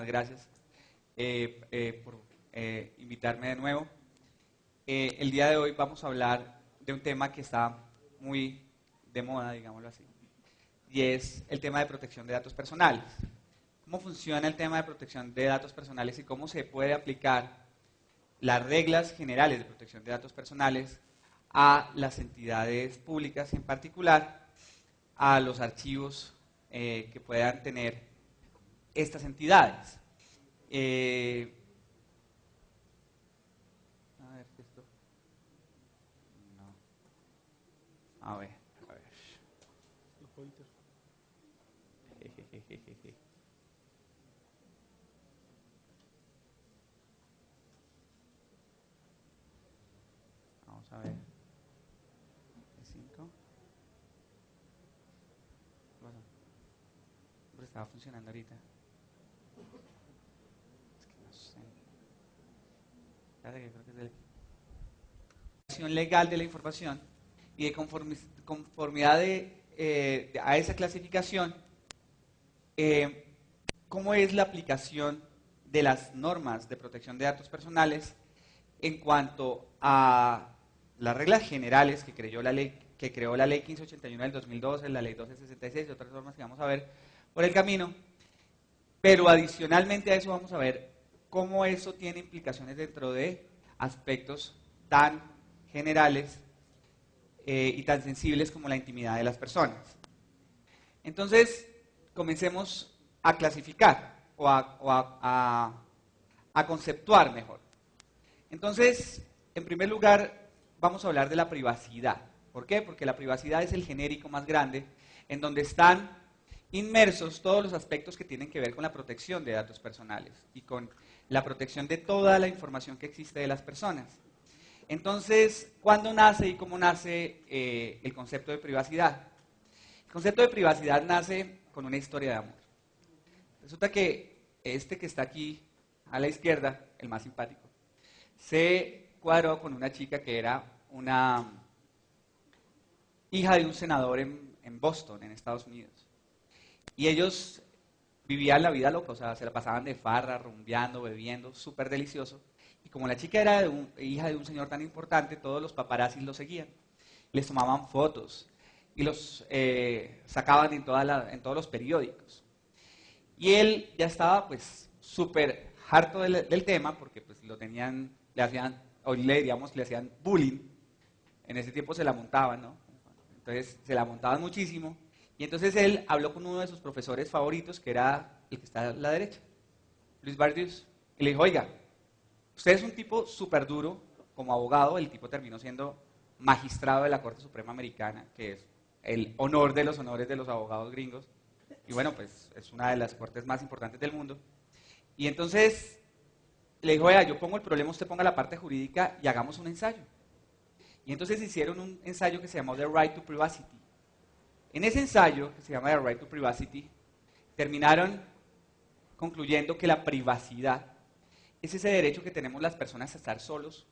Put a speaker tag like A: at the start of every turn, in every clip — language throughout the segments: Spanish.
A: gracias por invitarme de nuevo. El día de hoy vamos a hablar de un tema que está muy de moda, digámoslo así, y es el tema de protección de datos personales. ¿Cómo funciona el tema de protección de datos personales y cómo se puede aplicar las reglas generales de protección de datos personales a las entidades públicas, en particular a los archivos que puedan tener estas entidades? A ver, esto. No. A ver. Jejejeje. Vamos a ver. F5. Pero estaba funcionando ahorita. Es que no sé. Espérate que creo que es de la legal de la información y de conformidad a esa clasificación, cómo es la aplicación de las normas de protección de datos personales en cuanto a las reglas generales que creó la ley 1581 del 2012, la ley 1266 y otras normas que vamos a ver por el camino. Pero adicionalmente a eso vamos a ver cómo eso tiene implicaciones dentro de aspectos tan generales y tan sensibles como la intimidad de las personas. Entonces, comencemos a clasificar o a conceptuar mejor. Entonces, en primer lugar, vamos a hablar de la privacidad. ¿Por qué? Porque la privacidad es el genérico más grande en donde están inmersos todos los aspectos que tienen que ver con la protección de datos personales y con la protección de toda la información que existe de las personas. Entonces, ¿cuándo nace y cómo nace el concepto de privacidad? El concepto de privacidad nace con una historia de amor. Resulta que este que está aquí a la izquierda, el más simpático, se cuadró con una chica que era una hija de un senador en Boston, en Estados Unidos. Y ellos vivían la vida loca, o sea, se la pasaban de farra, rumbeando, bebiendo, súper delicioso. Y como la chica era hija de un señor tan importante, todos los paparazzis lo seguían. Les tomaban fotos y los sacaban en todos los periódicos. Y él ya estaba pues súper harto del tema porque pues lo tenían, le hacían, hoy le diríamos, le hacían bullying. En ese tiempo se la montaban, ¿no? Entonces se la montaban muchísimo. Y entonces él habló con uno de sus profesores favoritos, que era el que está a la derecha, Luis Bardius, y le dijo, oiga, usted es un tipo súper duro como abogado. El tipo terminó siendo magistrado de la Corte Suprema Americana, que es el honor de los honores de los abogados gringos. Y bueno, pues es una de las cortes más importantes del mundo. Y entonces le dijo, oiga, yo pongo el problema, usted ponga la parte jurídica y hagamos un ensayo. Y entonces hicieron un ensayo que se llamó The Right to Privacy. En ese ensayo, que se llama The Right to Privacy, terminaron concluyendo que la privacidad es ese derecho que tenemos las personas a estar solos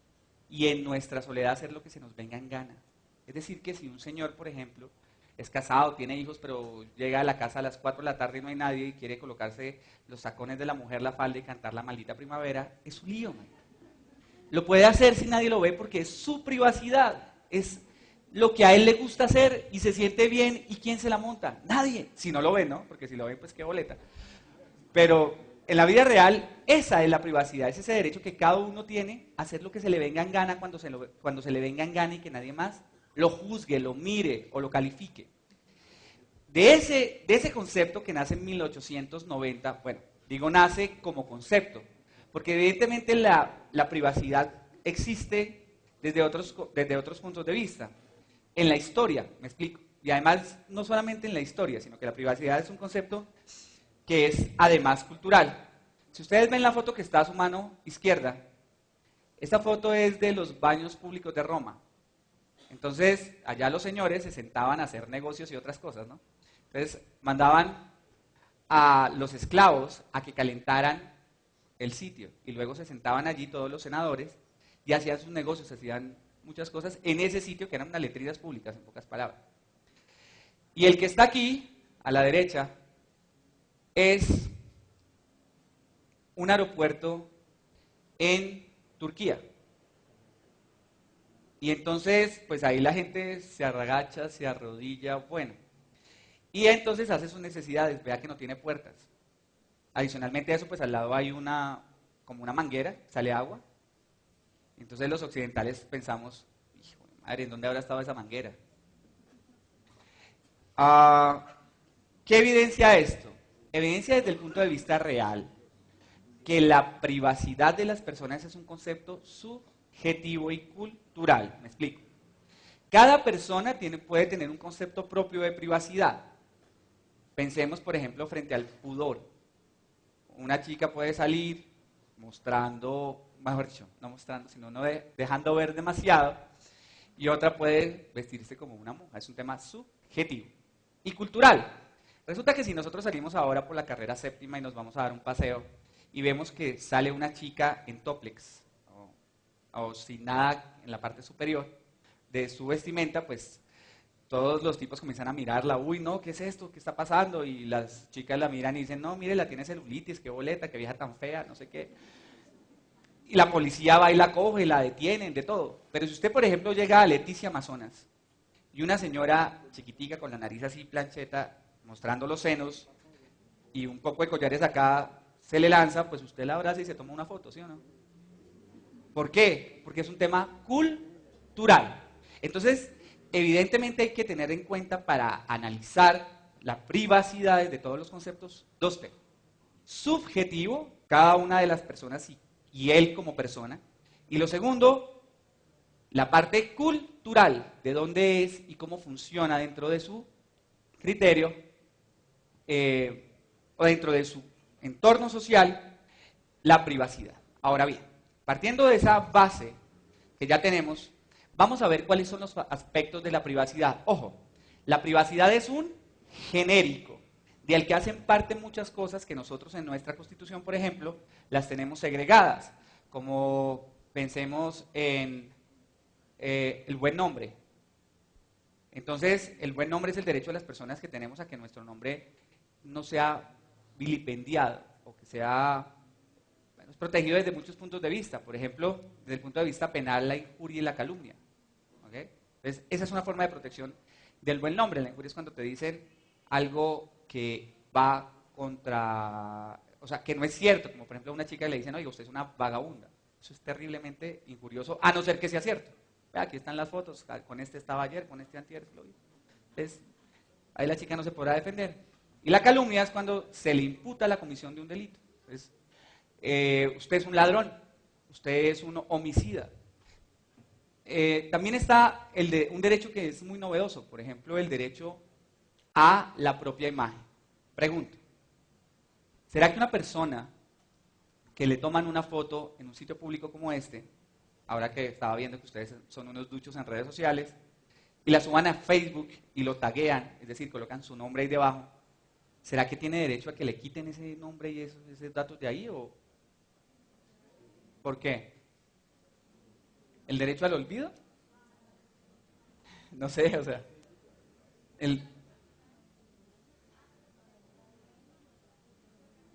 A: y en nuestra soledad hacer lo que se nos venga en gana. Es decir, que si un señor, por ejemplo, es casado, tiene hijos, pero llega a la casa a las 4 de la tarde y no hay nadie y quiere colocarse los tacones de la mujer, la falda y cantar La Maldita Primavera, es un lío, man. Lo puede hacer si nadie lo ve porque es su privacidad, es lo que a él le gusta hacer y se siente bien. ¿Y quién se la monta? Nadie, si no lo ven, ¿no? Porque si lo ven, pues qué boleta. Pero en la vida real, esa es la privacidad, es ese derecho que cada uno tiene a hacer lo que se le venga en gana cuando se le venga en gana y que nadie más lo juzgue, lo mire o lo califique. De ese concepto que nace en 1890, bueno, digo nace como concepto, porque evidentemente la privacidad existe desde otros puntos de vista. En la historia, me explico. Y además, no solamente en la historia, sino que la privacidad es un concepto que es además cultural. Si ustedes ven la foto que está a su mano izquierda, esta foto es de los baños públicos de Roma. Entonces, allá los señores se sentaban a hacer negocios y otras cosas, ¿no? Entonces, mandaban a los esclavos a que calentaran el sitio y luego se sentaban allí todos los senadores y hacían sus negocios, hacían muchas cosas en ese sitio que eran unas letrinas públicas, en pocas palabras. Y el que está aquí, a la derecha, es un aeropuerto en Turquía. Y entonces, pues ahí la gente se agacha, se arrodilla, bueno. Y entonces hace sus necesidades, vea que no tiene puertas. Adicionalmente a eso, pues al lado hay como una manguera, sale agua. Entonces los occidentales pensamos, hijo de madre, ¿en dónde habrá estado esa manguera? ¿Qué evidencia esto? Evidencia desde el punto de vista real que la privacidad de las personas es un concepto subjetivo y cultural. Me explico. Cada persona puede tener un concepto propio de privacidad. Pensemos, por ejemplo, frente al pudor. Una chica puede salir mostrando, mejor dicho, no mostrando, sino no dejando ver demasiado, y otra puede vestirse como una monja. Es un tema subjetivo y cultural. Resulta que si nosotros salimos ahora por la carrera séptima y nos vamos a dar un paseo y vemos que sale una chica en tóplex o sin nada en la parte superior de su vestimenta, pues todos los tipos comienzan a mirarla. Uy, no, ¿qué es esto? ¿Qué está pasando? Y las chicas la miran y dicen, no, mire, la tiene celulitis, qué boleta, qué vieja tan fea, no sé qué. Y la policía va y la coge, la detienen, de todo. Pero si usted, por ejemplo, llega a Leticia, Amazonas, y una señora chiquitica con la nariz así plancheta, mostrando los senos, y un poco de collares acá, se le lanza, pues usted la abraza y se toma una foto, ¿sí o no? ¿Por qué? Porque es un tema cultural. Entonces, evidentemente hay que tener en cuenta para analizar la privacidad de todos los conceptos dos temas. Subjetivo, cada una de las personas y él como persona. Y lo segundo, la parte cultural, de dónde es y cómo funciona dentro de su criterio o dentro de su entorno social, la privacidad. Ahora bien, partiendo de esa base que ya tenemos, vamos a ver cuáles son los aspectos de la privacidad. Ojo, la privacidad es un genérico, del que hacen parte muchas cosas que nosotros en nuestra Constitución, por ejemplo, las tenemos segregadas, como pensemos en el buen nombre. Entonces, el buen nombre es el derecho de las personas que tenemos a que nuestro nombre no sea vilipendiado o que sea protegido desde muchos puntos de vista. Por ejemplo, desde el punto de vista penal, la injuria y la calumnia. ¿Okay? Entonces, esa es una forma de protección del buen nombre. La injuria es cuando te dicen algo que va contra, o sea, que no es cierto, como por ejemplo a una chica le dicen, oiga, usted es una vagabunda. Eso es terriblemente injurioso, a no ser que sea cierto. Vea, aquí están las fotos, con este estaba ayer, con este antier, lo vi. Entonces, ahí la chica no se podrá defender. Y la calumnia es cuando se le imputa la comisión de un delito. Entonces, usted es un ladrón, usted es un homicida. También está un derecho que es muy novedoso, por ejemplo, el derecho a la propia imagen. Pregunto, ¿será que una persona que le toman una foto en un sitio público como este, ahora que estaba viendo que ustedes son unos duchos en redes sociales, y la suban a Facebook y lo taguean, es decir, colocan su nombre ahí debajo, ¿será que tiene derecho a que le quiten ese nombre y esos datos de ahí? ¿O por qué? ¿El derecho al olvido? No sé, o sea,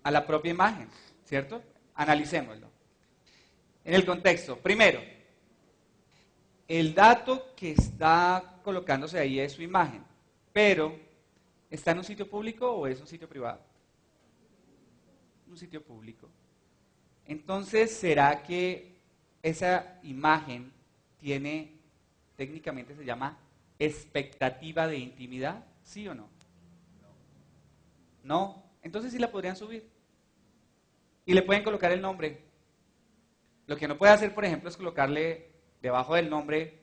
A: a la propia imagen, ¿cierto? Analicémoslo. En el contexto, primero, el dato que está colocándose ahí es su imagen, pero ¿está en un sitio público o es un sitio privado? Un sitio público. Entonces, ¿será que esa imagen tiene, técnicamente se llama expectativa de intimidad? ¿Sí o no? No. Entonces sí la podrían subir. Y le pueden colocar el nombre. Lo que no puede hacer, por ejemplo, es colocarle debajo del nombre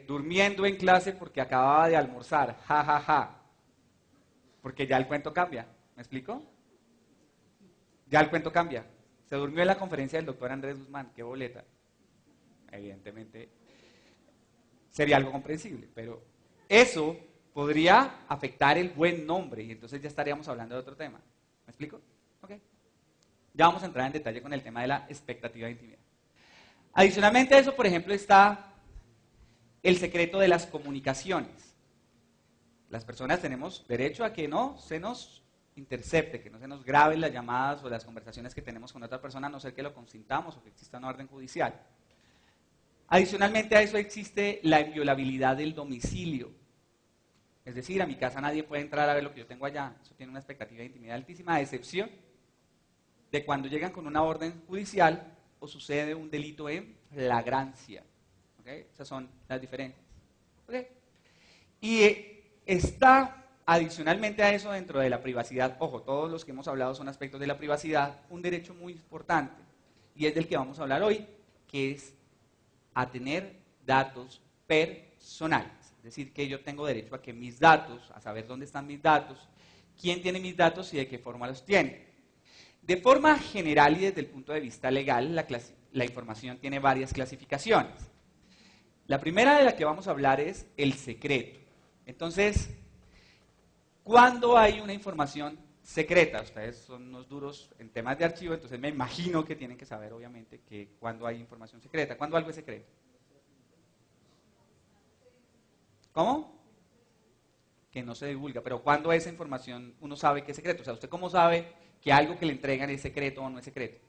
A: durmiendo en clase porque acababa de almorzar, ja, ja, ja. Porque ya el cuento cambia. ¿Me explico? Ya el cuento cambia. Se durmió en la conferencia del doctor Andrés Guzmán, qué boleta. Evidentemente sería algo comprensible, pero eso podría afectar el buen nombre y entonces ya estaríamos hablando de otro tema. ¿Me explico? Ok. Ya vamos a entrar en detalle con el tema de la expectativa de intimidad. Adicionalmente a eso, por ejemplo, está el secreto de las comunicaciones. Las personas tenemos derecho a que no se nos intercepte, que no se nos graben las llamadas o las conversaciones que tenemos con otra persona, a no ser que lo consintamos o que exista una orden judicial. Adicionalmente a eso existe la inviolabilidad del domicilio. Es decir, a mi casa nadie puede entrar a ver lo que yo tengo allá. Eso tiene una expectativa de intimidad altísima, a excepción de cuando llegan con una orden judicial o sucede un delito en flagrancia. ¿Okay? Esas son las diferencias. ¿Okay? Y está adicionalmente a eso dentro de la privacidad, ojo, todos los que hemos hablado son aspectos de la privacidad, un derecho muy importante, y es del que vamos a hablar hoy, que es a tener datos personales. Es decir, que yo tengo derecho a que mis datos, a saber dónde están mis datos, quién tiene mis datos y de qué forma los tiene. De forma general y desde el punto de vista legal, la información tiene varias clasificaciones. La primera de la que vamos a hablar es el secreto. Entonces, ¿cuándo hay una información secreta? Ustedes son unos duros en temas de archivo, entonces me imagino que tienen que saber, obviamente, que cuándo hay información secreta. ¿Cuándo algo es secreto? ¿Cómo? Que no se divulga, pero ¿cuándo esa información uno sabe que es secreto? O sea, ¿usted cómo sabe que algo que le entregan es secreto o no es secreto?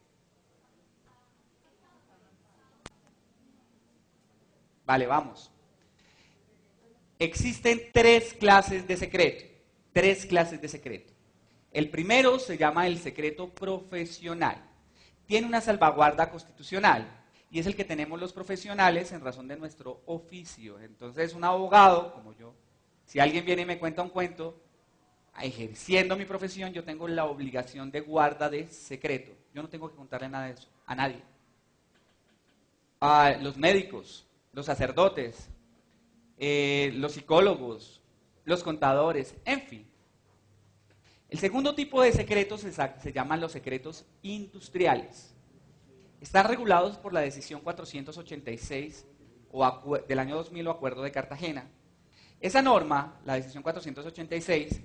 A: Vale, vamos. Existen tres clases de secreto. Tres clases de secreto. El primero se llama el secreto profesional. Tiene una salvaguarda constitucional y es el que tenemos los profesionales en razón de nuestro oficio. Entonces, un abogado, como yo, si alguien viene y me cuenta un cuento, ejerciendo mi profesión, yo tengo la obligación de guarda de secreto. Yo no tengo que contarle nada de eso a nadie. A los médicos, los sacerdotes, los psicólogos, los contadores, en fin. El segundo tipo de secretos se llaman los secretos industriales. Están regulados por la decisión 486 del año 2000 o Acuerdo de Cartagena. Esa norma, la decisión 486,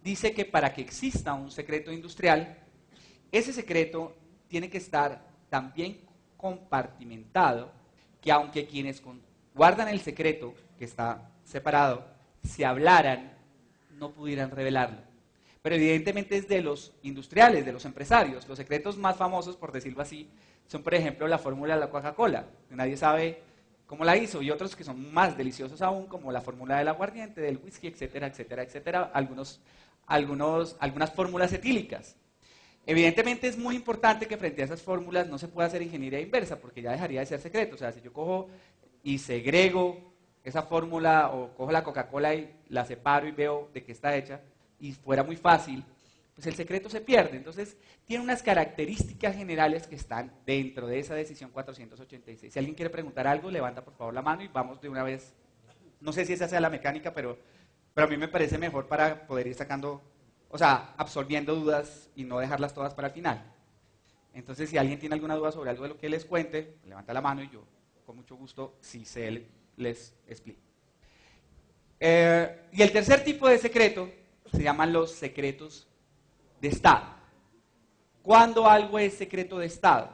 A: dice que para que exista un secreto industrial, ese secreto tiene que estar tan bien compartimentado que aunque quienes guardan el secreto, que está separado, se hablaran, no pudieran revelarlo. Pero evidentemente es de los industriales, de los empresarios. Los secretos más famosos, por decirlo así, son por ejemplo la fórmula de la Coca-Cola, que nadie sabe cómo la hizo, y otros que son más deliciosos aún, como la fórmula del aguardiente, del whisky, etcétera, etcétera, etcétera, algunas fórmulas etílicas. Evidentemente es muy importante que frente a esas fórmulas no se pueda hacer ingeniería inversa, porque ya dejaría de ser secreto. O sea, si yo cojo y segrego esa fórmula o cojo la Coca-Cola y la separo y veo de qué está hecha, y fuera muy fácil, pues el secreto se pierde. Entonces, tiene unas características generales que están dentro de esa decisión 486. Si alguien quiere preguntar algo, levanta por favor la mano y vamos de una vez. No sé si esa sea la mecánica, pero a mí me parece mejor para poder ir sacando, o sea, absorbiendo dudas y no dejarlas todas para el final. Entonces, si alguien tiene alguna duda sobre algo de lo que les cuente, levanta la mano y yo, con mucho gusto, si sé, les explico. Y el tercer tipo de secreto se llaman los secretos de Estado. ¿Cuándo algo es secreto de Estado?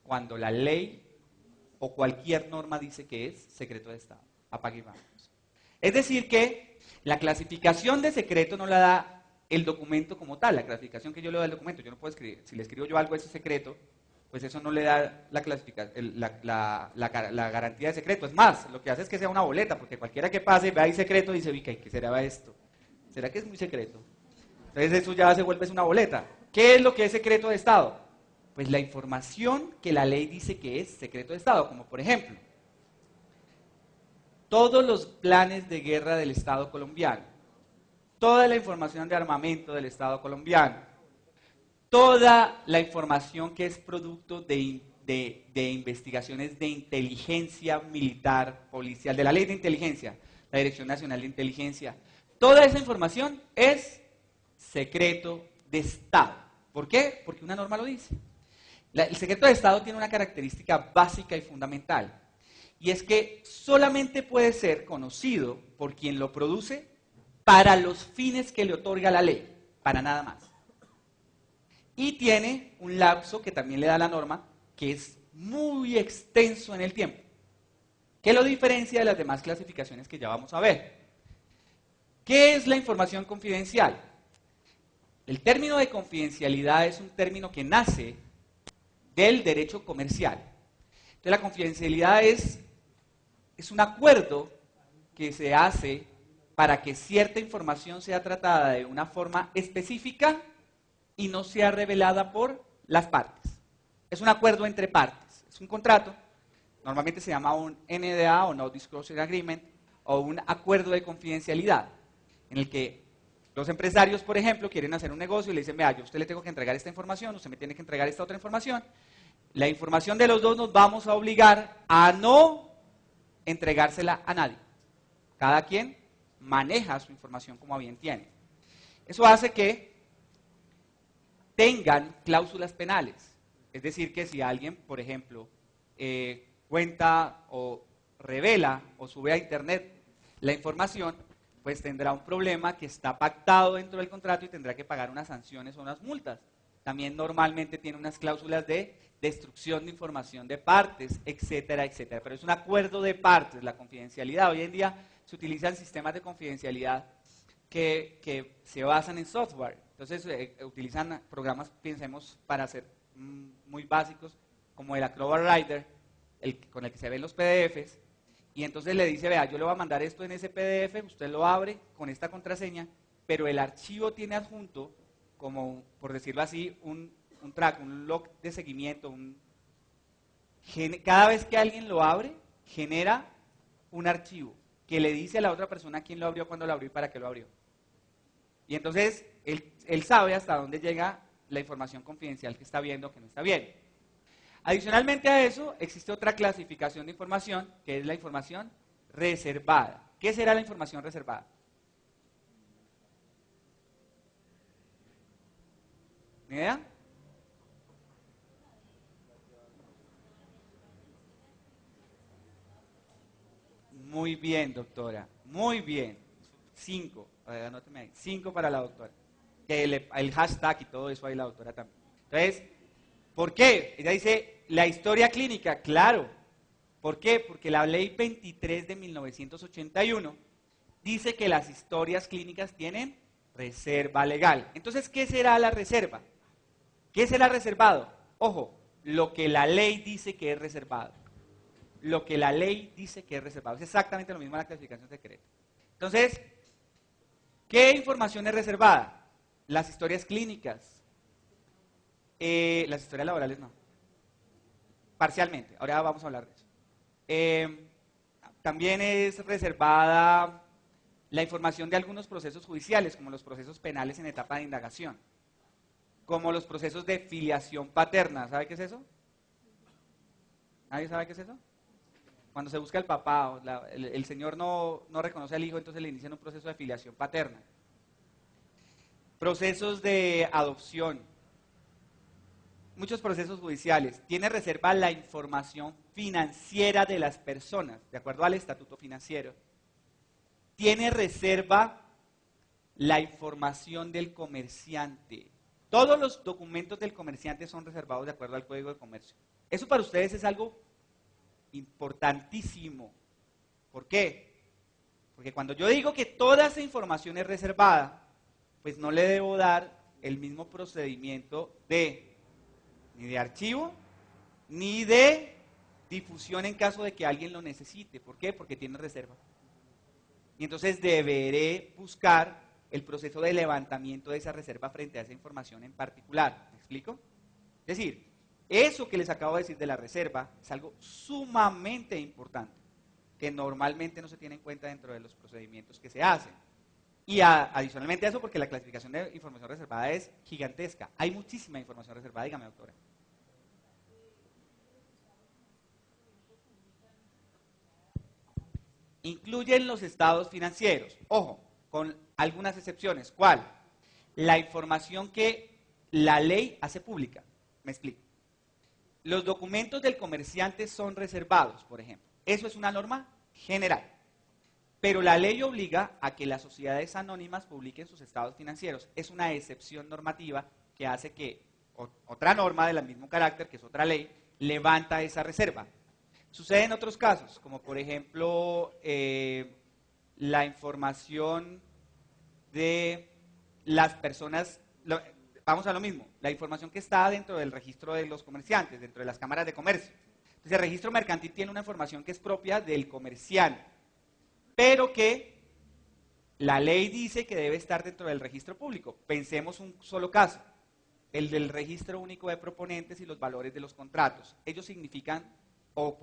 A: Cuando la ley o cualquier norma dice que es secreto de Estado. Apague y vamos. Es decir que la clasificación de secreto no la da el documento como tal, la clasificación que yo le doy al documento. Yo no puedo escribir, si le escribo yo algo ese secreto, pues eso no le da la clasificación, la garantía de secreto. Es más, lo que hace es que sea una boleta, porque cualquiera que pase, ve ahí secreto y dice, uy, ¿qué será esto? ¿Será que es muy secreto? Entonces eso ya se vuelve una boleta. ¿Qué es lo que es secreto de Estado? Pues la información que la ley dice que es secreto de Estado, como por ejemplo, todos los planes de guerra del Estado colombiano, toda la información de armamento del Estado colombiano, toda la información que es producto de investigaciones de inteligencia militar, policial, de la ley de inteligencia, la Dirección Nacional de Inteligencia, toda esa información es secreto de Estado. ¿Por qué? Porque una norma lo dice. El secreto de Estado tiene una característica básica y fundamental, y es que solamente puede ser conocido por quien lo produce para los fines que le otorga la ley, para nada más. Y tiene un lapso que también le da la norma, que es muy extenso en el tiempo, que lo diferencia de las demás clasificaciones que ya vamos a ver. ¿Qué es la información confidencial? El término de confidencialidad es un término que nace del derecho comercial. Entonces la confidencialidad es un acuerdo que se hace para que cierta información sea tratada de una forma específica y no sea revelada por las partes. Es un acuerdo entre partes, es un contrato, normalmente se llama un NDA o No Disclosure Agreement o un acuerdo de confidencialidad, en el que los empresarios, por ejemplo, quieren hacer un negocio y le dicen, vea, yo a usted le tengo que entregar esta información, usted me tiene que entregar esta otra información. La información de los dos nos vamos a obligar a no entregársela a nadie. Cada quien maneja su información como a bien tiene. Eso hace que tengan cláusulas penales. Es decir, que si alguien, por ejemplo, cuenta o revela o sube a internet la información, pues tendrá un problema que está pactado dentro del contrato y tendrá que pagar unas sanciones o unas multas. También normalmente tiene unas cláusulas de destrucción de información de partes, etcétera, etcétera. Pero es un acuerdo de partes, la confidencialidad. Hoy en día se utilizan sistemas de confidencialidad que se basan en software. Entonces utilizan programas, pensemos, para ser muy básicos, como el Acrobat Reader, con el que se ven los PDFs, y entonces le dice, vea, yo le voy a mandar esto en ese PDF, usted lo abre con esta contraseña, pero el archivo tiene adjunto, como, por decirlo así, un track, un log de seguimiento. Cada vez que alguien lo abre, genera un archivo que le dice a la otra persona quién lo abrió, cuándo lo abrió y para qué lo abrió. Y entonces él sabe hasta dónde llega la información confidencial que está viendo o que no está viendo. Adicionalmente a eso, existe otra clasificación de información, que es la información reservada. ¿Qué será la información reservada? ¿Ni idea? Muy bien, doctora. Muy bien. 5. Anóteme ahí. 5 para la doctora. Que el hashtag y todo eso ahí la doctora también. Entonces, ¿por qué? Ella dice, la historia clínica. Claro. ¿Por qué? Porque la ley 23 de 1981 dice que las historias clínicas tienen reserva legal. Entonces, ¿qué será la reserva? ¿Qué será reservado? Ojo, lo que la ley dice que es reservado. Lo que la ley dice que es reservado. Es exactamente lo mismo en la clasificación secreta. Entonces, ¿qué información es reservada? Las historias clínicas. Las historias laborales no. Parcialmente. Ahora vamos a hablar de eso. También es reservada la información de algunos procesos judiciales, como los procesos penales en etapa de indagación, como los procesos de filiación paterna. ¿Sabe qué es eso? ¿Nadie sabe qué es eso? Cuando se busca el papá, el señor no reconoce al hijo, entonces le inician un proceso de filiación paterna. Procesos de adopción. Muchos procesos judiciales. Tiene reserva la información financiera de las personas, de acuerdo al estatuto financiero. Tiene reserva la información del comerciante. Todos los documentos del comerciante son reservados de acuerdo al Código de Comercio. Eso para ustedes es algo importantísimo. ¿Por qué? Porque cuando yo digo que toda esa información es reservada, pues no le debo dar el mismo procedimiento ni de archivo, ni de difusión en caso de que alguien lo necesite. ¿Por qué? Porque tiene reserva. Y entonces deberé buscar el proceso de levantamiento de esa reserva frente a esa información en particular. ¿Me explico? Es decir, eso que les acabo de decir de la reserva es algo sumamente importante, que normalmente no se tiene en cuenta dentro de los procedimientos que se hacen. Y adicionalmente a eso, porque la clasificación de información reservada es gigantesca. Hay muchísima información reservada, dígame, doctora. Incluyen los estados financieros. Ojo, con algunas excepciones. ¿Cuál? La información que la ley hace pública. Me explico. Los documentos del comerciante son reservados, por ejemplo. Eso es una norma general. Pero la ley obliga a que las sociedades anónimas publiquen sus estados financieros. Es una excepción normativa que hace que otra norma del mismo carácter, que es otra ley, levanta esa reserva. Sucede en otros casos, como por ejemplo la información de las personas vamos a lo mismo, la información que está dentro del registro de los comerciantes, dentro de las cámaras de comercio. Entonces el registro mercantil tiene una información que es propia del comerciante, pero que la ley dice que debe estar dentro del registro público. Pensemos un solo caso, el del registro único de proponentes y los valores de los contratos. Ellos significan, o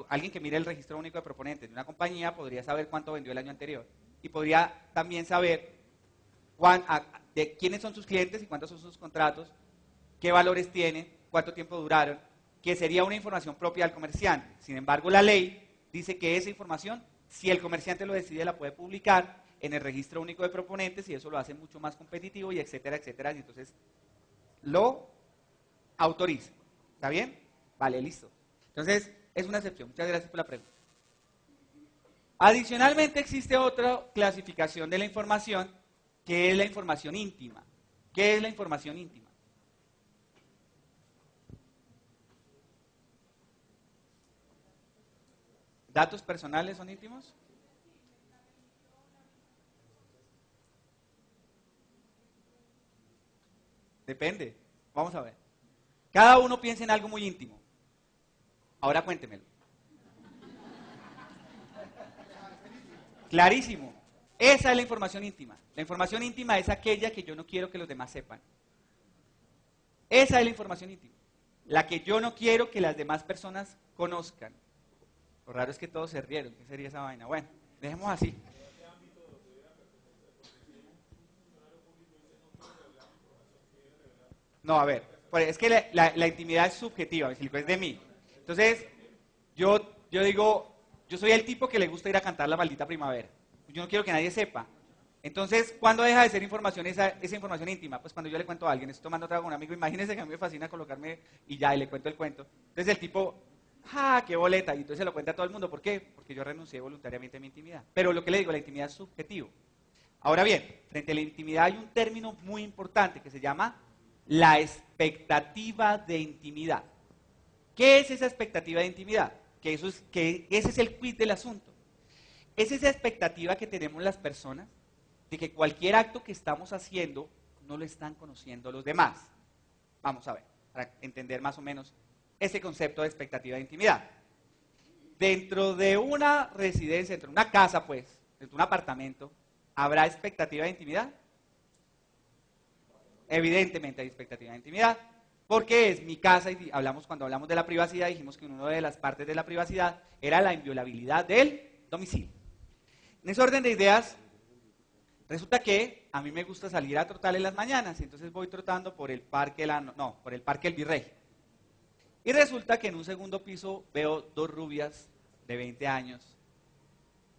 A: alguien que mire el registro único de proponentes de una compañía podría saber cuánto vendió el año anterior y podría también saber de quiénes son sus clientes y cuántos son sus contratos, qué valores tienen, cuánto tiempo duraron, que sería una información propia del comerciante. Sin embargo, la ley dice que esa información, si el comerciante lo decide, la puede publicar en el registro único de proponentes y eso lo hace mucho más competitivo y etcétera, etcétera. Y entonces lo autoriza. ¿Está bien? Vale, listo. Entonces, es una excepción. Muchas gracias por la pregunta. Adicionalmente, existe otra clasificación de la información, que es la información íntima. ¿Qué es la información íntima? ¿Datos personales son íntimos? Depende. Vamos a ver. Cada uno piensa en algo muy íntimo. Ahora cuéntemelo. Clarísimo. Esa es la información íntima. La información íntima es aquella que yo no quiero que los demás sepan. Esa es la información íntima. La que yo no quiero que las demás personas conozcan. Lo raro es que todos se rieron. ¿Qué sería esa vaina? Bueno, dejemos así. No, a ver, es que la intimidad es subjetiva, es de mí. Entonces, yo digo, yo soy el tipo que le gusta ir a cantar La Maldita Primavera. Yo no quiero que nadie sepa. Entonces, ¿cuándo deja de ser información esa información íntima? Pues cuando yo le cuento a alguien, estoy tomando trago con un amigo, imagínense que a mí me fascina colocarme y ya, y le cuento el cuento. Entonces el tipo, qué boleta, y entonces se lo cuenta a todo el mundo. ¿Por qué? Porque yo renuncié voluntariamente a mi intimidad. Pero lo que le digo, la intimidad es subjetivo. Ahora bien, frente a la intimidad hay un término muy importante que se llama la expectativa de intimidad. ¿Qué es esa expectativa de intimidad? Que ese es el quid del asunto. Es esa expectativa que tenemos las personas de que cualquier acto que estamos haciendo no lo están conociendo los demás. Vamos a ver, para entender más o menos ese concepto de expectativa de intimidad. Dentro de una residencia, dentro de una casa, pues, dentro de un apartamento, ¿habrá expectativa de intimidad? Evidentemente hay expectativa de intimidad, porque es mi casa y cuando hablamos de la privacidad, dijimos que una de las partes de la privacidad era la inviolabilidad del domicilio. En ese orden de ideas, resulta que a mí me gusta salir a trotar en las mañanas, y entonces voy trotando por el Parque El Virrey. Y resulta que en un segundo piso veo dos rubias de 20 años,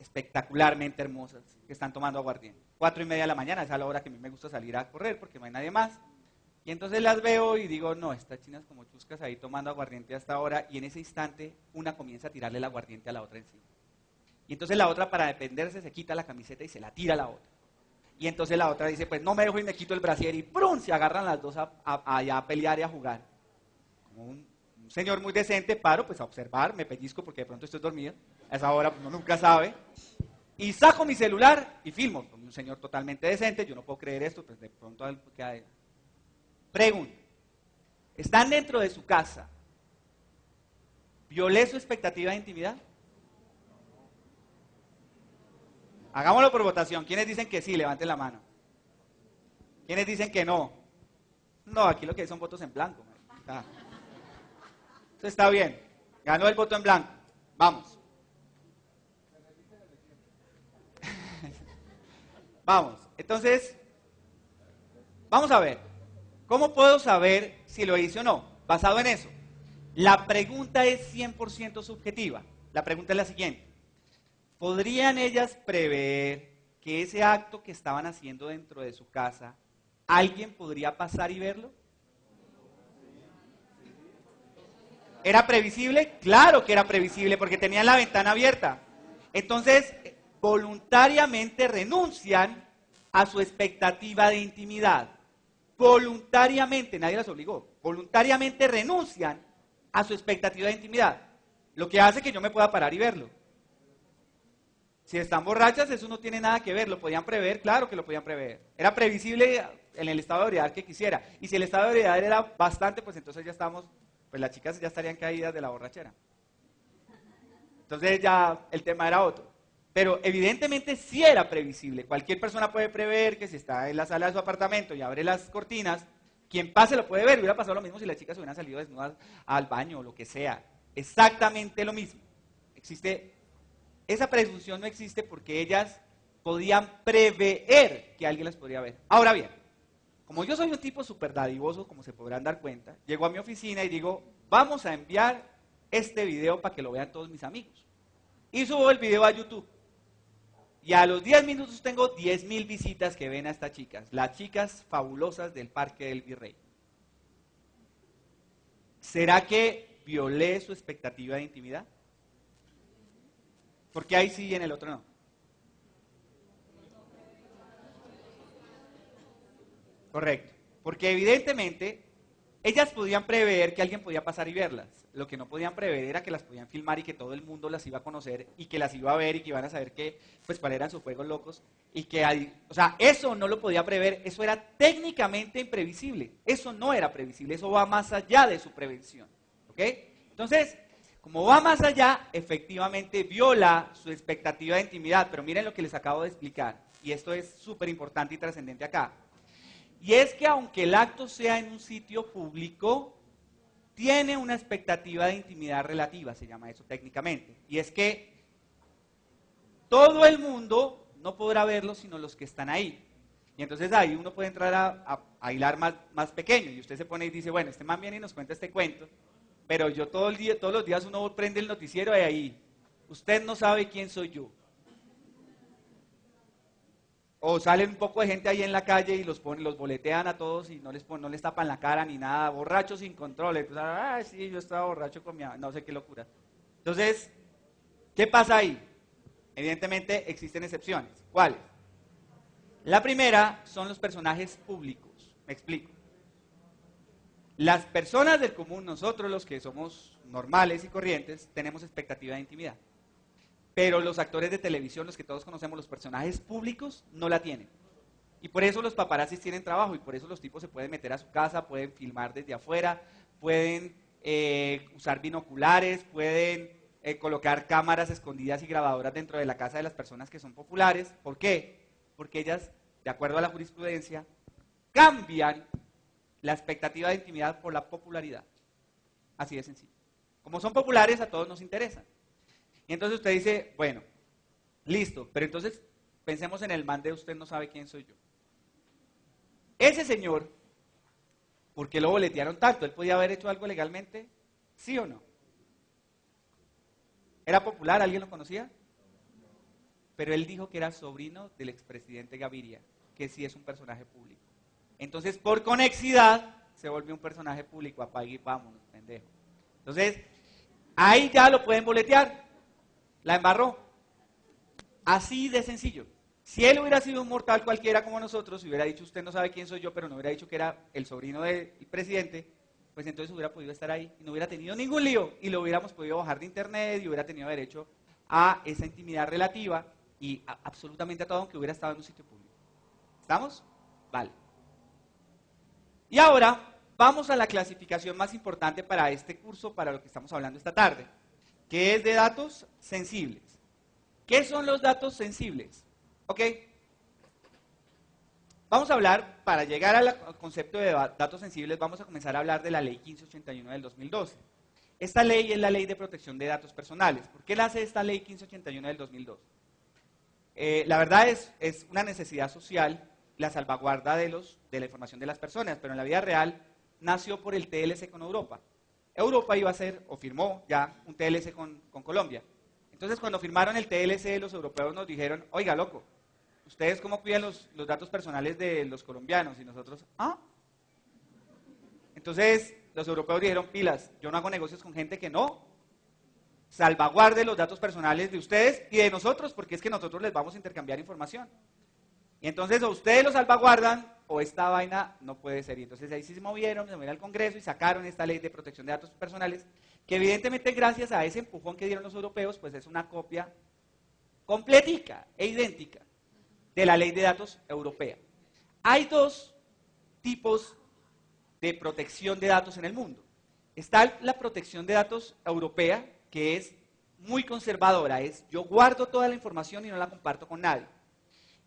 A: espectacularmente hermosas, que están tomando aguardiente. 4:30 de la mañana, esa es la hora que a mí me gusta salir a correr, porque no hay nadie más. Y entonces las veo y digo, no, estas chinas como chuscas ahí tomando aguardiente hasta ahora, y en ese instante una comienza a tirarle el aguardiente a la otra encima. Y entonces la otra, para defenderse, se quita la camiseta y se la tira a la otra. Y entonces la otra dice, pues no me dejo y me quito el brasier, y ¡prum! Se agarran las dos allá a pelear y a jugar. Como un señor muy decente, paro pues a observar, me pellizco porque de pronto estoy dormido, a esa hora uno nunca sabe, y saco mi celular y filmo. Como un señor totalmente decente, yo no puedo creer esto, pues de pronto algo que hay. Pregunto, ¿están dentro de su casa? ¿Violé su expectativa de intimidad? Hagámoslo por votación. ¿Quiénes dicen que sí? Levanten la mano. ¿Quiénes dicen que no? No, aquí lo que hay son votos en blanco. Eso está bien. Ganó el voto en blanco. Vamos. Vamos. Entonces, vamos a ver. ¿Cómo puedo saber si lo hice o no? Basado en eso. La pregunta es 100% subjetiva. La pregunta es la siguiente. ¿Podrían ellas prever que ese acto que estaban haciendo dentro de su casa, alguien podría pasar y verlo? ¿Era previsible? Claro que era previsible, porque tenían la ventana abierta. Entonces, voluntariamente renuncian a su expectativa de intimidad. Voluntariamente, nadie las obligó, voluntariamente renuncian a su expectativa de intimidad. Lo que hace que yo me pueda parar y verlo. Si están borrachas, eso no tiene nada que ver. ¿Lo podían prever? Claro que lo podían prever. ¿Era previsible en el estado de ebriedad que quisiera. Y si el estado de ebriedad era bastante, pues entonces ya estamos, pues las chicas ya estarían caídas de la borrachera. Entonces ya el tema era otro. Pero evidentemente sí era previsible. Cualquier persona puede prever que si está en la sala de su apartamento y abre las cortinas, quien pase lo puede ver. Hubiera pasado lo mismo si las chicas hubieran salido desnudas al baño o lo que sea. Exactamente lo mismo. Esa presunción no existe porque ellas podían prever que alguien las podría ver. Ahora bien, como yo soy un tipo súper dadivoso, como se podrán dar cuenta, llego a mi oficina y digo, vamos a enviar este video para que lo vean todos mis amigos. Y subo el video a YouTube. Y a los 10 minutos tengo 10.000 visitas que ven a estas chicas, las chicas fabulosas del Parque del Virrey. ¿Será que violé su expectativa de intimidad? ¿Por qué ahí sí y en el otro no? Correcto. Porque evidentemente ellas podían prever que alguien podía pasar y verlas. Lo que no podían prever era que las podían filmar y que todo el mundo las iba a conocer y que las iba a ver y que iban a saber que, pues, cuáles eran sus juegos locos. Y que o sea, eso no lo podía prever, eso era técnicamente imprevisible. Eso no era previsible, eso va más allá de su prevención. ¿Ok? Entonces, como va más allá, efectivamente viola su expectativa de intimidad. Pero miren lo que les acabo de explicar. Y esto es súper importante y trascendente acá. Y es que aunque el acto sea en un sitio público, tiene una expectativa de intimidad relativa, se llama eso técnicamente. Y es que todo el mundo no podrá verlo sino los que están ahí. Y entonces ahí uno puede entrar a hilar más pequeño. Y usted se pone y dice, bueno, este man viene y nos cuenta este cuento, pero yo todos los días uno prende el noticiero y ahí, usted no sabe quién soy yo. O salen un poco de gente ahí en la calle y los boletean a todos y no les tapan la cara ni nada, borrachos sin control. Entonces, sí, yo estaba borracho con no sé qué locura. Entonces, ¿qué pasa ahí? Evidentemente existen excepciones. ¿Cuáles? La primera son los personajes públicos. Me explico. Las personas del común, nosotros los que somos normales y corrientes, tenemos expectativa de intimidad. Pero los actores de televisión, los que todos conocemos, los personajes públicos, no la tienen. Y por eso los paparazzis tienen trabajo y por eso los tipos se pueden meter a su casa, pueden filmar desde afuera, pueden usar binoculares, pueden colocar cámaras escondidas y grabadoras dentro de la casa de las personas que son populares. ¿Por qué? Porque ellas, de acuerdo a la jurisprudencia, cambian la expectativa de intimidad por la popularidad. Así de sencillo. Como son populares, a todos nos interesan. Y entonces usted dice, bueno, listo, pero entonces pensemos en el man de usted no sabe quién soy yo. Ese señor, ¿por qué lo boletearon tanto? ¿Él podía haber hecho algo legalmente? ¿Sí o no? ¿Era popular? ¿Alguien lo conocía? Pero él dijo que era sobrino del expresidente Gaviria, que sí es un personaje público. Entonces, por conexidad, se volvió un personaje público. Apague y vámonos, pendejo. Entonces, ahí ya lo pueden boletear. La embarró. Así de sencillo. Si él hubiera sido un mortal cualquiera como nosotros, si hubiera dicho usted no sabe quién soy yo, pero no hubiera dicho que era el sobrino del presidente, pues entonces hubiera podido estar ahí y no hubiera tenido ningún lío y lo hubiéramos podido bajar de internet y hubiera tenido derecho a esa intimidad relativa y absolutamente a todo aunque hubiera estado en un sitio público. ¿Estamos? Vale. Y ahora vamos a la clasificación más importante para este curso, para lo que estamos hablando esta tarde, que es de datos sensibles. ¿Qué son los datos sensibles? ¿Ok? Vamos a hablar, para llegar al concepto de datos sensibles, vamos a comenzar a hablar de la Ley 1581 del 2012. Esta ley es la Ley de Protección de Datos Personales. ¿Por qué la hace esta Ley 1581 del 2012? La verdad es una necesidad social la salvaguarda de la información de las personas, pero en la vida real nació por el TLC con Europa. Europa iba a hacer, o firmó ya, un TLC con Colombia. Entonces, cuando firmaron el TLC, los europeos nos dijeron, oiga, loco, ¿ustedes cómo cuidan los datos personales de los colombianos? Y nosotros, ¿ah? Entonces, los europeos dijeron, pilas, yo no hago negocios con gente que no salvaguarde los datos personales de ustedes y de nosotros, porque es que nosotros les vamos a intercambiar información. Y entonces, o ustedes lo salvaguardan, o esta vaina no puede ser. Y entonces ahí sí se movieron al Congreso y sacaron esta Ley de Protección de Datos Personales, que evidentemente gracias a ese empujón que dieron los europeos, pues es una copia completica e idéntica de la Ley de Datos Europea. Hay dos tipos de protección de datos en el mundo. Está la protección de datos europea, que es muy conservadora, es yo guardo toda la información y no la comparto con nadie.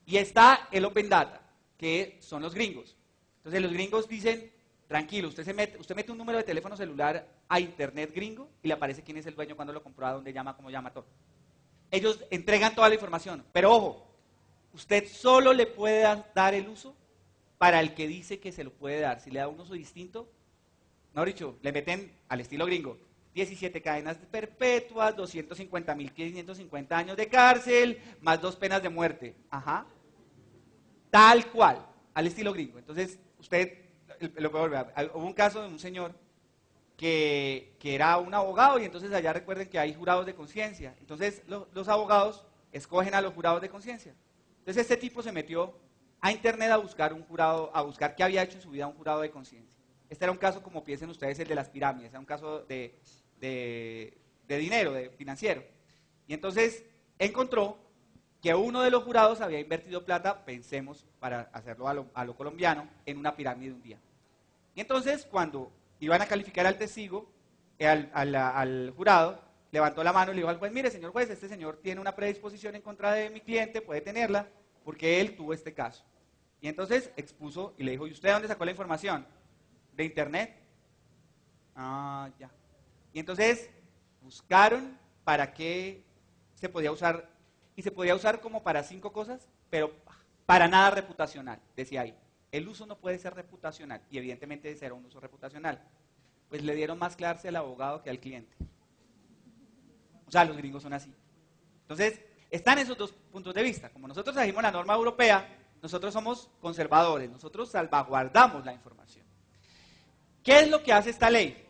A: Y está el Open Data, que son los gringos. Entonces los gringos dicen, tranquilo, usted mete un número de teléfono celular a internet gringo y le aparece quién es el dueño, cuándo lo compró, a dónde llama, cómo llama, todo. Ellos entregan toda la información, pero ojo, usted solo le puede dar el uso para el que dice que se lo puede dar. Si le da un uso distinto, no dicho, le meten al estilo gringo 17 cadenas perpetuas, 250.550 años de cárcel, más 2 penas de muerte. Ajá. Tal cual, al estilo gringo. Entonces, usted, lo puede volver. Hubo un caso de un señor que era un abogado y entonces allá recuerden que hay jurados de conciencia. Entonces, los abogados escogen a los jurados de conciencia. Entonces, este tipo se metió a internet a buscar un jurado, a buscar qué había hecho en su vida un jurado de conciencia. Este era un caso, como piensen ustedes, el de las pirámides, era un caso de dinero, de financiero. Y entonces encontró que uno de los jurados había invertido plata, pensemos, para hacerlo a lo colombiano, en una pirámide un día. Y entonces, cuando iban a calificar al testigo, al jurado, levantó la mano y le dijo al juez, mire, señor juez, este señor tiene una predisposición en contra de mi cliente, puede tenerla, porque él tuvo este caso. Y entonces expuso y le dijo, ¿y usted dónde sacó la información? ¿De internet? Ah, ya. Y entonces buscaron para qué se podía usar, y se podía usar como para 5 cosas, pero para nada reputacional, decía ahí. El uso no puede ser reputacional, y evidentemente ese era un uso reputacional. Pues le dieron más clase al abogado que al cliente. O sea, los gringos son así. Entonces, están esos dos puntos de vista. Como nosotros seguimos la norma europea, nosotros somos conservadores, nosotros salvaguardamos la información. ¿Qué es lo que hace esta ley?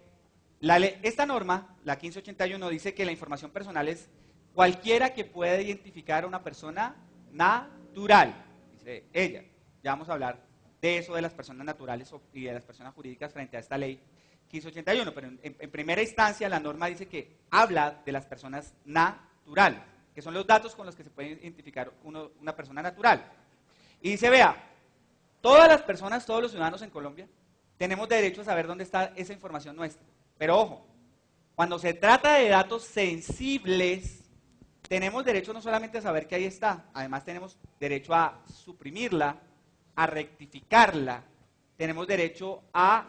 A: Esta norma, la 1581, dice que la información personal es cualquiera que pueda identificar a una persona natural, dice ella. Ya vamos a hablar de eso, de las personas naturales y de las personas jurídicas frente a esta ley 1581, pero en primera instancia la norma dice que habla de las personas naturales, que son los datos con los que se puede identificar una persona natural. Y dice, vea, todas las personas, todos los ciudadanos en Colombia, tenemos derecho a saber dónde está esa información nuestra. Pero ojo, cuando se trata de datos sensibles, tenemos derecho no solamente a saber que ahí está, además tenemos derecho a suprimirla, a rectificarla, tenemos derecho a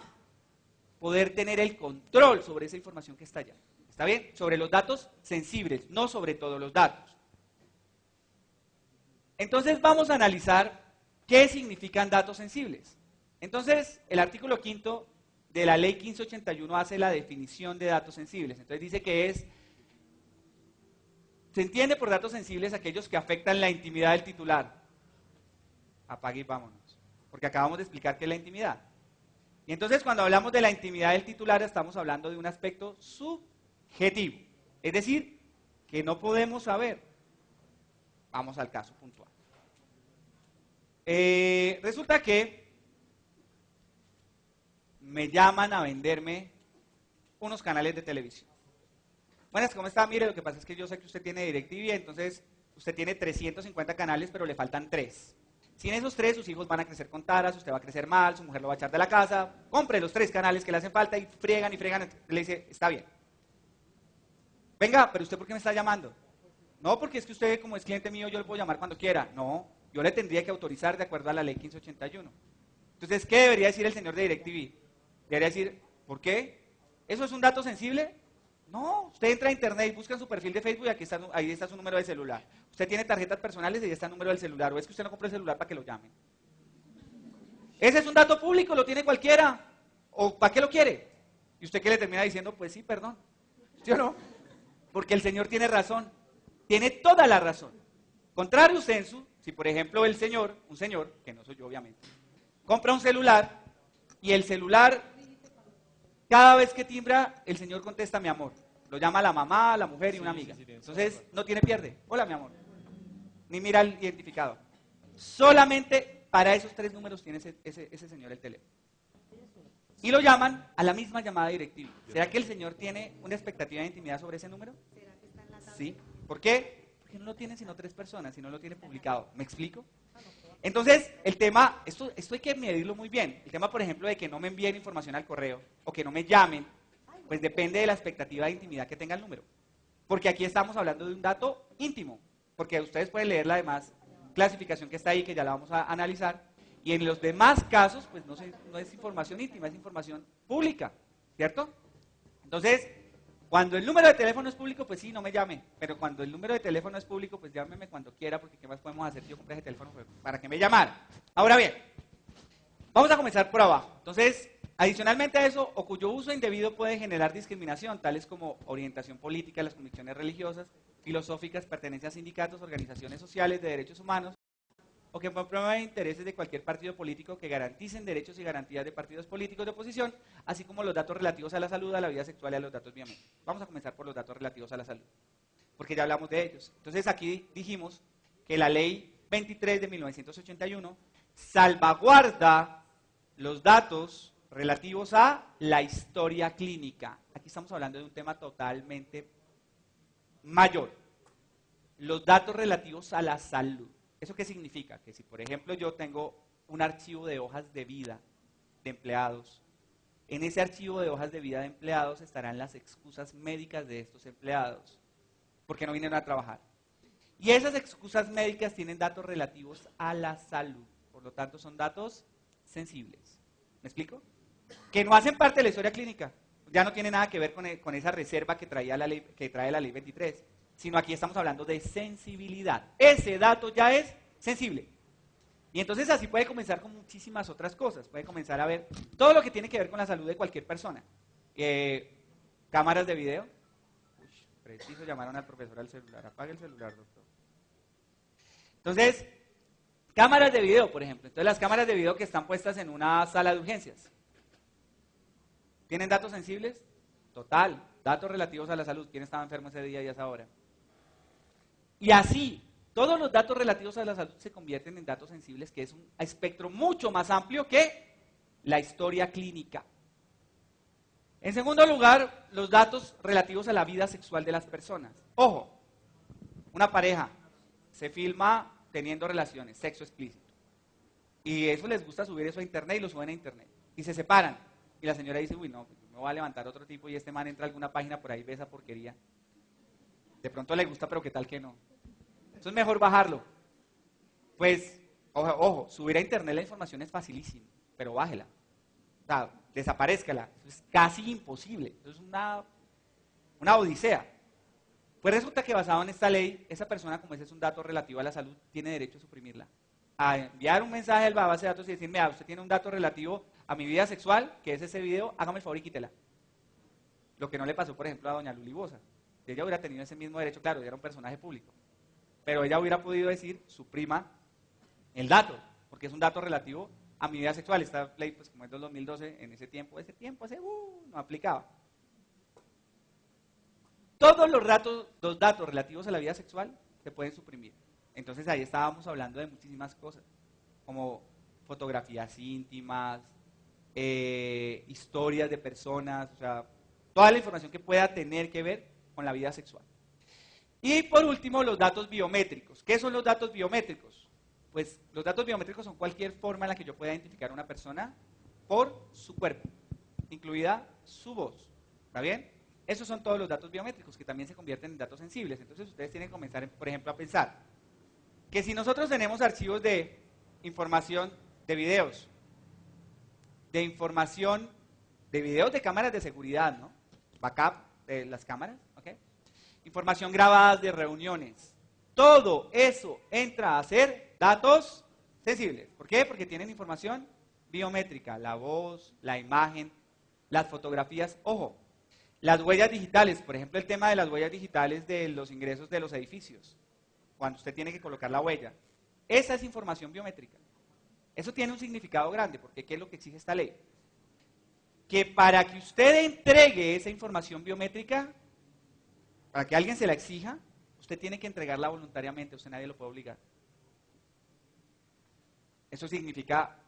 A: poder tener el control sobre esa información que está allá. ¿Está bien? Sobre los datos sensibles, no sobre todos los datos. Entonces vamos a analizar qué significan datos sensibles. Entonces, el artículo 5 de la ley 1581 hace la definición de datos sensibles. Entonces dice que se entiende por datos sensibles aquellos que afectan la intimidad del titular. Apague y vámonos, porque acabamos de explicar qué es la intimidad. Y entonces cuando hablamos de la intimidad del titular estamos hablando de un aspecto subjetivo, es decir, que no podemos saber. Vamos al caso puntual. Resulta que me llaman a venderme unos canales de televisión. Buenas, ¿cómo está? Mire, lo que pasa es que yo sé que usted tiene DirecTV, entonces usted tiene 350 canales, pero le faltan 3. Sin esos 3, sus hijos van a crecer con taras, usted va a crecer mal, su mujer lo va a echar de la casa, compre los 3 canales que le hacen falta y friegan y friegan. Le dice, está bien. Venga, pero ¿usted por qué me está llamando? No, porque es que usted, como es cliente mío, yo le puedo llamar cuando quiera. No, yo le tendría que autorizar de acuerdo a la ley 1581. Entonces, ¿qué debería decir el señor de DirecTV? Debería decir, ¿por qué? ¿Eso es un dato sensible? No, usted entra a internet y busca en su perfil de Facebook y ahí está su número de celular. Usted tiene tarjetas personales y ahí está el número del celular. O es que usted no compró el celular para que lo llamen. Ese es un dato público, lo tiene cualquiera. ¿O para qué lo quiere? Y usted que le termina diciendo, pues sí, perdón. ¿Sí o no? Porque el señor tiene razón. Tiene toda la razón. Contrario sensu, si por ejemplo un señor, que no soy yo obviamente, compra un celular y el celular, cada vez que timbra, el señor contesta mi amor. Lo llama la mamá, la mujer y una amiga. Entonces no tiene pierde. Hola mi amor. Ni mira el identificado. Solamente para esos 3 números tiene ese señor el teléfono. Y lo llaman a la misma llamada directiva. ¿Será que el señor tiene una expectativa de intimidad sobre ese número? Sí. ¿Por qué? Porque no lo tienen sino 3 personas y no lo tiene publicado. ¿Me explico? Entonces, el tema, esto hay que medirlo muy bien. El tema, por ejemplo, de que no me envíen información al correo o que no me llamen, pues depende de la expectativa de intimidad que tenga el número. Porque aquí estamos hablando de un dato íntimo, porque ustedes pueden leer la demás clasificación que está ahí, que ya la vamos a analizar, y en los demás casos, pues no es información íntima, es información pública, ¿cierto? Entonces, cuando el número de teléfono es público, pues sí, no me llame. Pero cuando el número de teléfono es público, pues llámeme cuando quiera, porque ¿qué más podemos hacer si yo compré ese teléfono para que me llamara? Ahora bien, vamos a comenzar por abajo. Entonces, adicionalmente a eso, o cuyo uso indebido puede generar discriminación, tales como orientación política, las convicciones religiosas, filosóficas, pertenencia a sindicatos, organizaciones sociales de derechos humanos, o que promuevan intereses de cualquier partido político que garanticen derechos y garantías de partidos políticos de oposición, así como los datos relativos a la salud, a la vida sexual y a los datos biométricos. Vamos a comenzar por los datos relativos a la salud, porque ya hablamos de ellos. Entonces aquí dijimos que la ley 23 de 1981 salvaguarda los datos relativos a la historia clínica. Aquí estamos hablando de un tema totalmente mayor. Los datos relativos a la salud. ¿Eso qué significa? Que si, por ejemplo, yo tengo un archivo de hojas de vida de empleados, en ese archivo de hojas de vida de empleados estarán las excusas médicas de estos empleados, porque no vinieron a trabajar. Y esas excusas médicas tienen datos relativos a la salud, por lo tanto son datos sensibles. ¿Me explico? Que no hacen parte de la historia clínica, ya no tiene nada que ver con esa reserva que trae la ley 23. Sino aquí estamos hablando de sensibilidad. Ese dato ya es sensible. Y entonces así puede comenzar con muchísimas otras cosas. Puede comenzar a ver todo lo que tiene que ver con la salud de cualquier persona. Cámaras de video. Preciso, llamaron al profesor al celular. Apague el celular, doctor. Entonces, cámaras de video, por ejemplo. Entonces las cámaras de video que están puestas en una sala de urgencias. ¿Tienen datos sensibles? Total. Datos relativos a la salud. ¿Quién estaba enfermo ese día y a esa hora? Y así, todos los datos relativos a la salud se convierten en datos sensibles, que es un espectro mucho más amplio que la historia clínica. En segundo lugar, los datos relativos a la vida sexual de las personas. Ojo, una pareja se filma teniendo relaciones, sexo explícito. Y eso les gusta subir eso a internet y lo suben a internet. Y se separan. Y la señora dice, uy, no, me voy a levantar otro tipo y este man entra a alguna página por ahí, ve esa porquería. De pronto le gusta, pero qué tal que no. Eso es mejor bajarlo. Pues, ojo, subir a internet la información es facilísimo, pero bájela. O sea, desaparezcala. Eso es casi imposible. Eso es una odisea. Pues resulta que basado en esta ley, esa persona, como ese es un dato relativo a la salud, tiene derecho a suprimirla. A enviar un mensaje a la base de datos y decirme, usted tiene un dato relativo a mi vida sexual, que es ese video, hágame el favor y quítela. Lo que no le pasó, por ejemplo, a doña Luli Boza. Si ella hubiera tenido ese mismo derecho, claro, ella era un personaje público. Pero ella hubiera podido decir, suprima el dato, porque es un dato relativo a mi vida sexual. Esta ley, pues como es del 2012, en ese tiempo no aplicaba. Todos los datos relativos a la vida sexual se pueden suprimir. Entonces ahí estábamos hablando de muchísimas cosas, como fotografías íntimas, historias de personas, o sea, toda la información que pueda tener que ver con la vida sexual. Y por último, los datos biométricos. ¿Qué son los datos biométricos? Pues los datos biométricos son cualquier forma en la que yo pueda identificar a una persona por su cuerpo, incluida su voz. ¿Está bien? Esos son todos los datos biométricos que también se convierten en datos sensibles. Entonces ustedes tienen que comenzar, por ejemplo, a pensar que si nosotros tenemos archivos de información de videos, de información de videos de cámaras de seguridad, ¿no? Backup de las cámaras, ¿ok? Información grabada de reuniones. Todo eso entra a ser datos sensibles. ¿Por qué? Porque tienen información biométrica, la voz, la imagen, las fotografías. Ojo, las huellas digitales, por ejemplo, el tema de las huellas digitales de los ingresos de los edificios, cuando usted tiene que colocar la huella. Esa es información biométrica. Eso tiene un significado grande, porque ¿qué es lo que exige esta ley? Que para que usted entregue esa información biométrica, para que alguien se la exija, usted tiene que entregarla voluntariamente, usted nadie lo puede obligar. Eso significa,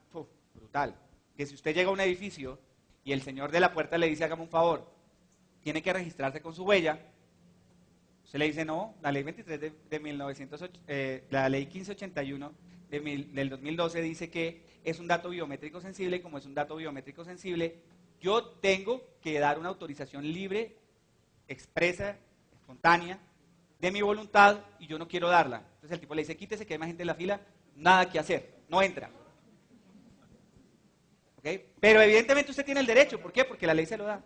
A: brutal, que si usted llega a un edificio y el señor de la puerta le dice, hágame un favor, tiene que registrarse con su huella, usted le dice, no, la ley 23 de 1908, la ley 1581 del 2012 dice que es un dato biométrico sensible, y como es un dato biométrico sensible, yo tengo que dar una autorización libre, expresa, espontánea, de mi voluntad, y yo no quiero darla. Entonces el tipo le dice, quítese que hay más gente en la fila, nada que hacer, no entra. ¿Okay? Pero evidentemente usted tiene el derecho, ¿por qué? Porque la ley se lo da.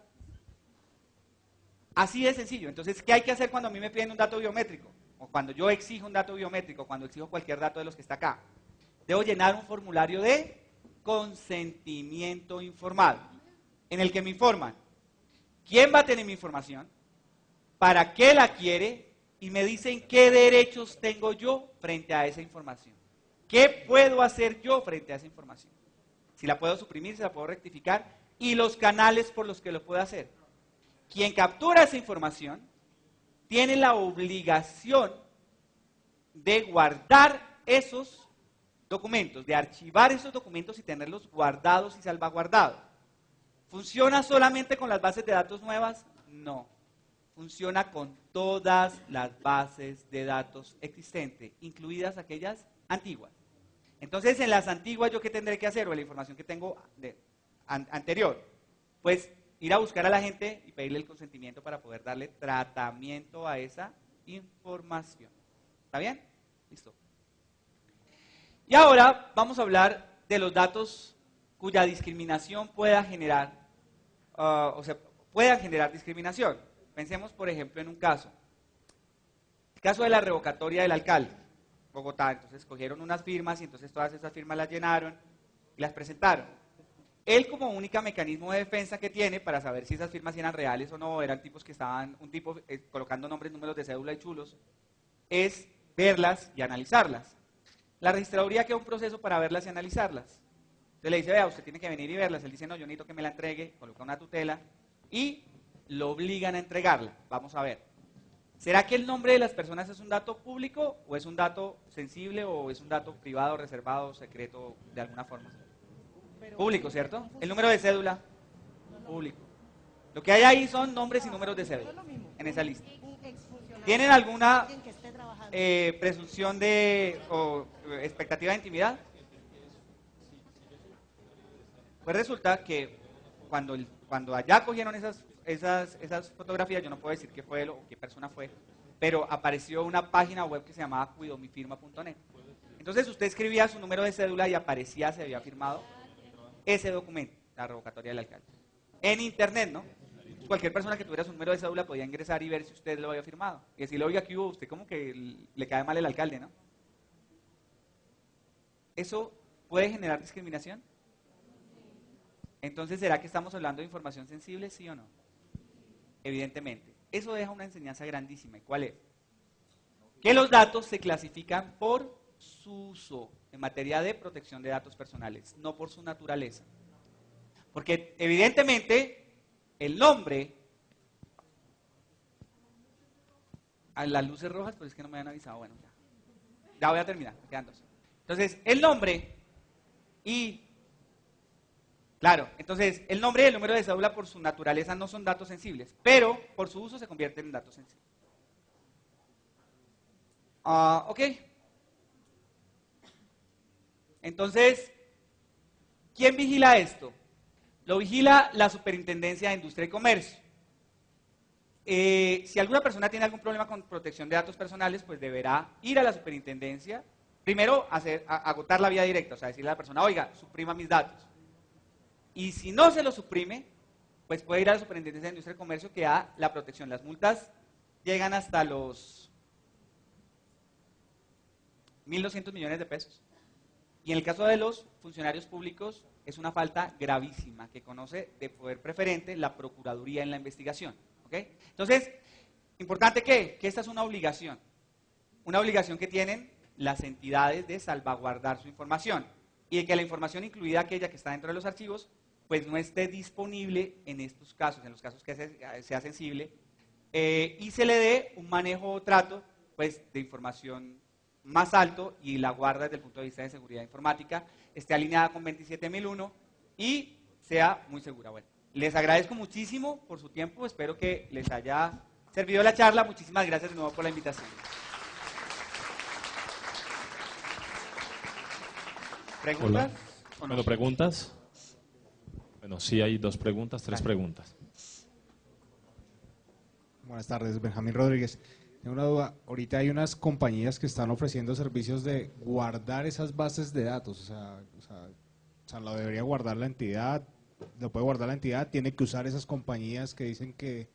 A: Así de sencillo. Entonces, ¿qué hay que hacer cuando a mí me piden un dato biométrico? O cuando yo exijo un dato biométrico, cuando exijo cualquier dato de los que está acá. Debo llenar un formulario de consentimiento informado, en el que me informan quién va a tener mi información, para qué la quiere, y me dicen qué derechos tengo yo frente a esa información. ¿Qué puedo hacer yo frente a esa información? Si la puedo suprimir, si la puedo rectificar, y los canales por los que lo puedo hacer. Quien captura esa información tiene la obligación de guardar esos documentos, de archivar esos documentos y tenerlos guardados y salvaguardados. ¿Funciona solamente con las bases de datos nuevas? No. Funciona con todas las bases de datos existentes, incluidas aquellas antiguas. Entonces, en las antiguas, ¿yo qué tendré que hacer? O en la información que tengo anterior, pues ir a buscar a la gente y pedirle el consentimiento para poder darle tratamiento a esa información. ¿Está bien? Listo. Y ahora vamos a hablar de los datos cuya discriminación pueda generar, puedan generar discriminación. Pensemos, por ejemplo, en un caso. El caso de la revocatoria del alcalde, Bogotá. Entonces cogieron unas firmas y entonces todas esas firmas las llenaron y las presentaron. Él, como única mecanismo de defensa que tiene para saber si esas firmas eran reales o no, eran tipos que estaban, un tipo colocando nombres, números de cédula y chulos, es verlas y analizarlas. La registraduría queda un proceso para verlas y analizarlas. Entonces le dice, vea, usted tiene que venir y verlas. Él dice, no, yo necesito que me la entregue, coloca una tutela y lo obligan a entregarla. Vamos a ver. ¿Será que el nombre de las personas es un dato público o es un dato sensible o es un dato privado, reservado, secreto, de alguna forma? Público, ¿cierto? El número de cédula, público. Lo que hay ahí son nombres y números de cédula en esa lista. ¿Tienen alguna presunción de o expectativa de intimidad? Pues resulta que cuando allá cogieron esas fotografías, yo no puedo decir qué fue él o qué persona fue, pero apareció una página web que se llamaba cuidomifirma.net. Entonces usted escribía su número de cédula y aparecía, se había firmado ese documento, la revocatoria del alcalde. En internet, ¿no? Cualquier persona que tuviera su número de cédula podía ingresar y ver si usted lo había firmado. Y decirle, oiga, aquí hubo, usted como que le cae mal el alcalde, ¿no? ¿Eso puede generar discriminación? Entonces, ¿será que estamos hablando de información sensible, sí o no? Evidentemente. Eso deja una enseñanza grandísima. ¿Y cuál es? Que los datos se clasifican por su uso en materia de protección de datos personales, no por su naturaleza. Porque evidentemente el nombre, a las luces rojas, pues es que no me habían avisado, bueno, ya voy a terminar, me quedan dos. Entonces, el nombre y, claro, entonces el nombre y el número de cédula por su naturaleza no son datos sensibles, pero por su uso se convierten en datos sensibles. Ok. Entonces, ¿quién vigila esto? Lo vigila la Superintendencia de Industria y Comercio. Si alguna persona tiene algún problema con protección de datos personales, pues deberá ir a la superintendencia, primero agotar la vía directa, o sea, decirle a la persona, oiga, suprima mis datos. Y si no se lo suprime, pues puede ir a la Superintendencia de Industria y Comercio que da la protección. Las multas llegan hasta los 1.200 millones de pesos. Y en el caso de los funcionarios públicos, es una falta gravísima que conoce de poder preferente la Procuraduría en la investigación. ¿Okay? Entonces, importante que esta es una obligación que tienen las entidades de salvaguardar su información y de que la información, incluida aquella que está dentro de los archivos, pues no esté disponible en estos casos, en los casos que sea sensible, y se le dé un manejo o trato pues, de información más alto y la guarda desde el punto de vista de seguridad informática, esté alineada con 27001 y sea muy segura. Bueno, les agradezco muchísimo por su tiempo, espero que les haya servido la charla. Muchísimas gracias de nuevo por la invitación. ¿Preguntas? ¿O no?
B: ¿Me lo preguntas? Bueno, sí hay dos preguntas, tres preguntas.
C: Buenas tardes, Benjamín Rodríguez. Tengo una duda. Ahorita hay unas compañías que están ofreciendo servicios de guardar esas bases de datos. O sea, lo debería guardar la entidad, lo puede guardar la entidad, tiene que usar esas compañías que dicen que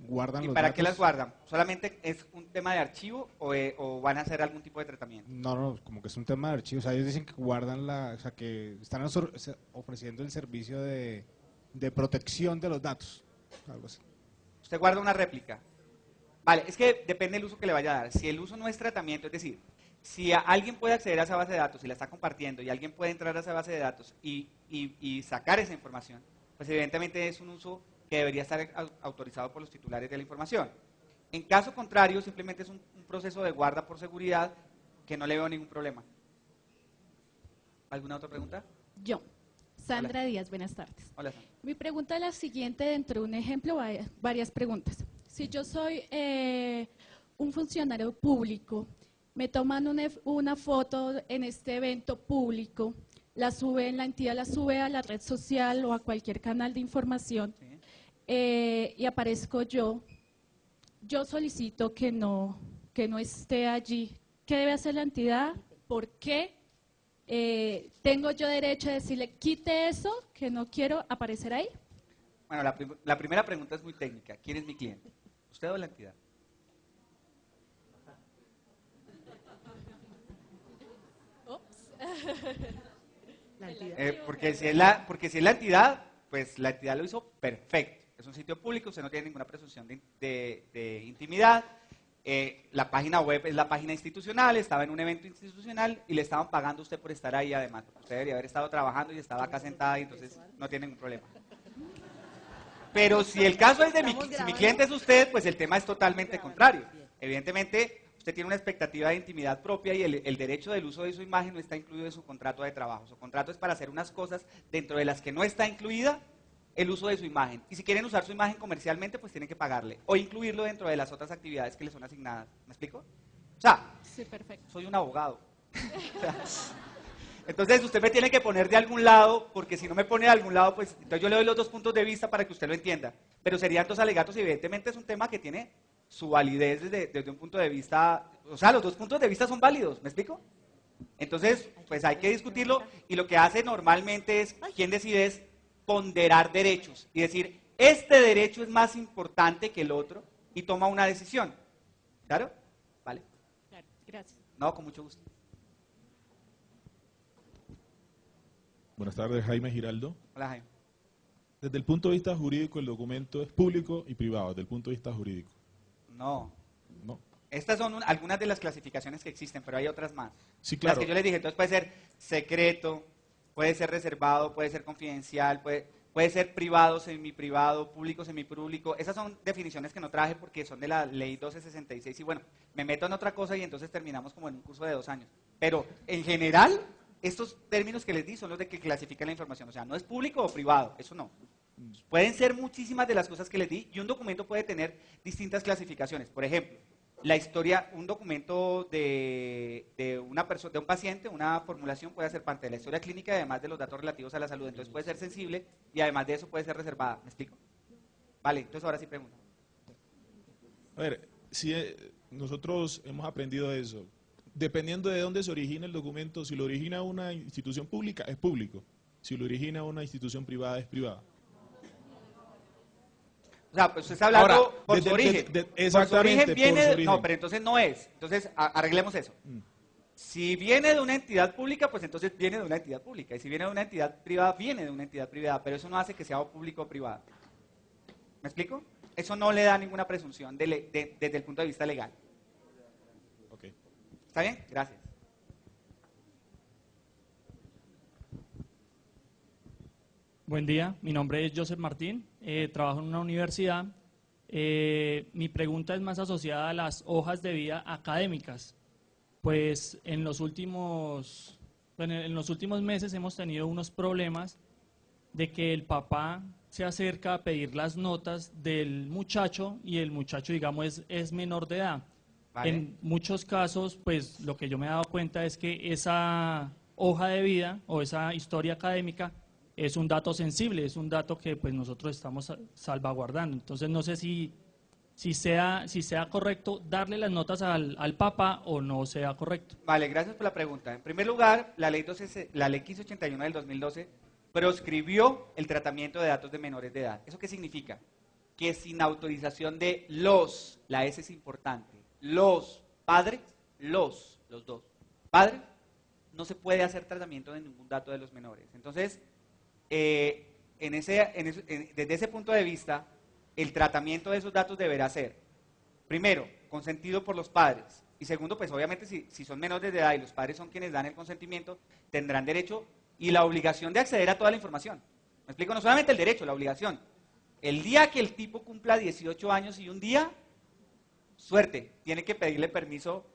C: guardan
A: ¿Y
C: los
A: para
C: datos.
A: qué las guardan? ¿Solamente es un tema de archivo o van a hacer algún tipo de tratamiento?
C: No, como que es un tema de archivo. O sea, ellos dicen que guardan o sea, que están ofreciendo el servicio de protección de los datos. Algo así.
A: Usted guarda una réplica. Vale, es que depende del uso que le vaya a dar. Si el uso no es tratamiento, es decir, si alguien puede acceder a esa base de datos y la está compartiendo y alguien puede entrar a esa base de datos y sacar esa información, pues evidentemente es un uso que debería estar autorizado por los titulares de la información. En caso contrario, simplemente es un proceso de guarda por seguridad que no le veo ningún problema. ¿Alguna otra pregunta?
D: Yo, Sandra
A: Hola.
D: Díaz, buenas tardes.
A: Hola, Sandra.
D: Mi pregunta es la siguiente, dentro de un ejemplo, varias preguntas. Si yo soy un funcionario público, me toman una foto en este evento público, la sube en la entidad, la sube a la red social o a cualquier canal de información,
A: Sí.
D: Y aparezco yo solicito que no esté allí. ¿Qué debe hacer la entidad? ¿Por qué? ¿Tengo yo derecho a decirle, quite eso, que no quiero aparecer ahí?
A: Bueno, la primera pregunta es muy técnica. ¿Quién es mi cliente? ¿Usted o la entidad? Porque si es la entidad, pues la entidad lo hizo perfecto. Es un sitio público, usted no tiene ninguna presunción de intimidad. La página web es la página institucional, estaba en un evento institucional y le estaban pagando a usted por estar ahí además. Porque usted debería haber estado trabajando y estaba acá sentada y entonces no tiene ningún problema. Pero si el caso es si mi cliente es usted, pues el tema es totalmente contrario. Evidentemente, usted tiene una expectativa de intimidad propia y el derecho del uso de su imagen no está incluido en su contrato de trabajo. Su contrato es para hacer unas cosas dentro de las que no está incluida el uso de su imagen. Y si quieren usar su imagen comercialmente, pues tienen que pagarle o incluirlo dentro de las otras actividades que les son asignadas. ¿Me explico? O sea,
D: Sí, perfecto.
A: soy un abogado. O sea, entonces usted me tiene que poner de algún lado, porque si no me pone de algún lado, pues entonces yo le doy los dos puntos de vista para que usted lo entienda. Pero serían dos alegatos y evidentemente es un tema que tiene su validez desde un punto de vista, o sea, los dos puntos de vista son válidos, ¿me explico? Entonces, pues hay que discutirlo y lo que hace normalmente es, quien decide es ponderar derechos y decir, este derecho es más importante que el otro y toma una decisión. ¿Claro? ¿Vale?
D: Claro, gracias.
A: No, con mucho gusto.
E: Buenas tardes, Jaime Giraldo.
A: Hola, Jaime.
E: Desde el punto de vista jurídico, el documento es público y privado, desde el punto de vista jurídico.
A: No.
E: No.
A: Estas son algunas de las clasificaciones que existen, pero hay otras más.
E: Sí, claro.
A: Las que yo les dije, entonces puede ser secreto, puede ser reservado, puede ser confidencial, puede ser privado, semiprivado, público, semipúblico. Esas son definiciones que no traje porque son de la ley 1266 y bueno, me meto en otra cosa y entonces terminamos como en un curso de 2 años. Pero en general, estos términos que les di son los de que clasifican la información. O sea, no es público o privado, eso no. Pueden ser muchísimas de las cosas que les di y un documento puede tener distintas clasificaciones. Por ejemplo, la historia, un documento de una persona, de un paciente, una formulación puede ser parte de la historia clínica y además de los datos relativos a la salud. Entonces puede ser sensible y además de eso puede ser reservada. ¿Me explico? Vale, entonces ahora sí pregunto.
E: A ver, si nosotros hemos aprendido eso, dependiendo de dónde se origina el documento, si lo origina una institución pública, es público. Si lo origina una institución privada, es privada.
A: O sea, pues usted está hablando
E: Ahora,
A: por
E: desde-
A: su origen.
E: exactamente,
A: Por su origen viene,
E: por su origen.
A: no, pero entonces no es. Entonces arreglemos eso. Si viene de una entidad pública, pues entonces viene de una entidad pública. Y si viene de una entidad privada, viene de una entidad privada. Pero eso no hace que sea público o privado. ¿Me explico? Eso no le da ninguna presunción desde el punto de vista legal.
E: Ok.
A: ¿Está bien? Gracias.
F: Buen día, mi nombre es Joseph Martín, trabajo en una universidad. Mi pregunta es más asociada a las hojas de vida académicas. Pues en los últimos meses hemos tenido unos problemas de que el papá se acerca a pedir las notas del muchacho y el muchacho, digamos, es menor de edad.
A: Vale.
F: En muchos casos, pues lo que yo me he dado cuenta es que esa hoja de vida o esa historia académica es un dato sensible, es un dato que pues nosotros estamos salvaguardando. Entonces no sé si sea correcto darle las notas al Papa o no sea correcto.
A: Vale, gracias por la pregunta. En primer lugar, la ley 1581 del 2012 proscribió el tratamiento de datos de menores de edad. ¿Eso qué significa? Que sin autorización de la S es importante, los padres, los dos padres, no se puede hacer tratamiento de ningún dato de los menores. Entonces, desde ese punto de vista, el tratamiento de esos datos deberá ser, primero, consentido por los padres, y segundo, pues obviamente si son menores de edad y los padres son quienes dan el consentimiento, tendrán derecho y la obligación de acceder a toda la información. ¿Me explico? No solamente el derecho, la obligación. El día que el tipo cumpla 18 años y un día, suerte, tiene que pedirle permiso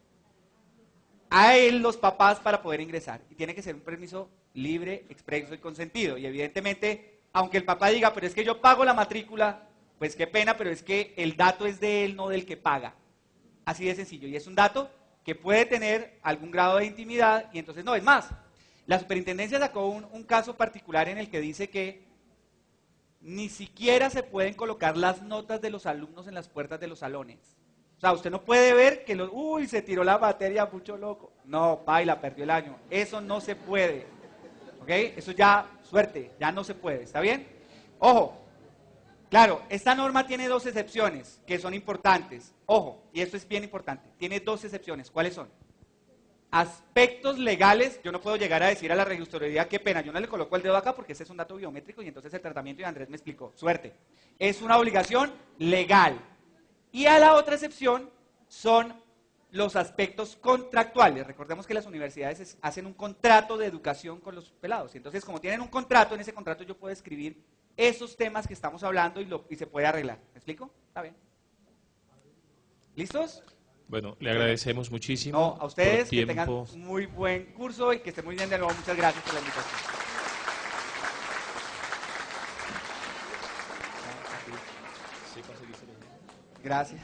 A: a él, los papás, para poder ingresar. Y tiene que ser un permiso libre, expreso y consentido. Y evidentemente, aunque el papá diga, pero es que yo pago la matrícula, pues qué pena, pero es que el dato es de él, no del que paga. Así de sencillo. Y es un dato que puede tener algún grado de intimidad y entonces no. Es más, la superintendencia sacó un caso particular en el que dice que ni siquiera se pueden colocar las notas de los alumnos en las puertas de los salones. O sea, usted no puede ver que se tiró la materia, mucho loco. No, baila, perdió el año. Eso no se puede. ¿Ok? Eso ya, suerte, ya no se puede. ¿Está bien? Ojo, claro, esta norma tiene dos excepciones que son importantes. Ojo, y esto es bien importante. Tiene dos excepciones. ¿Cuáles son? Aspectos legales, yo no puedo llegar a decir a la registraduría, qué pena, yo no le coloco el dedo acá porque ese es un dato biométrico y entonces el tratamiento, y Andrés me explicó, suerte. Es una obligación legal. Y a la otra excepción son los aspectos contractuales. Recordemos que las universidades hacen un contrato de educación con los pelados. Y entonces, como tienen un contrato, en ese contrato yo puedo escribir esos temas que estamos hablando y se puede arreglar. ¿Me explico? ¿Está bien? ¿Listos?
B: Bueno, le agradecemos muchísimo.
A: No, a ustedes,
B: por
A: que tengan
B: tiempo.
A: un muy buen curso y que estén muy bien de nuevo. Muchas gracias por la invitación. Gracias.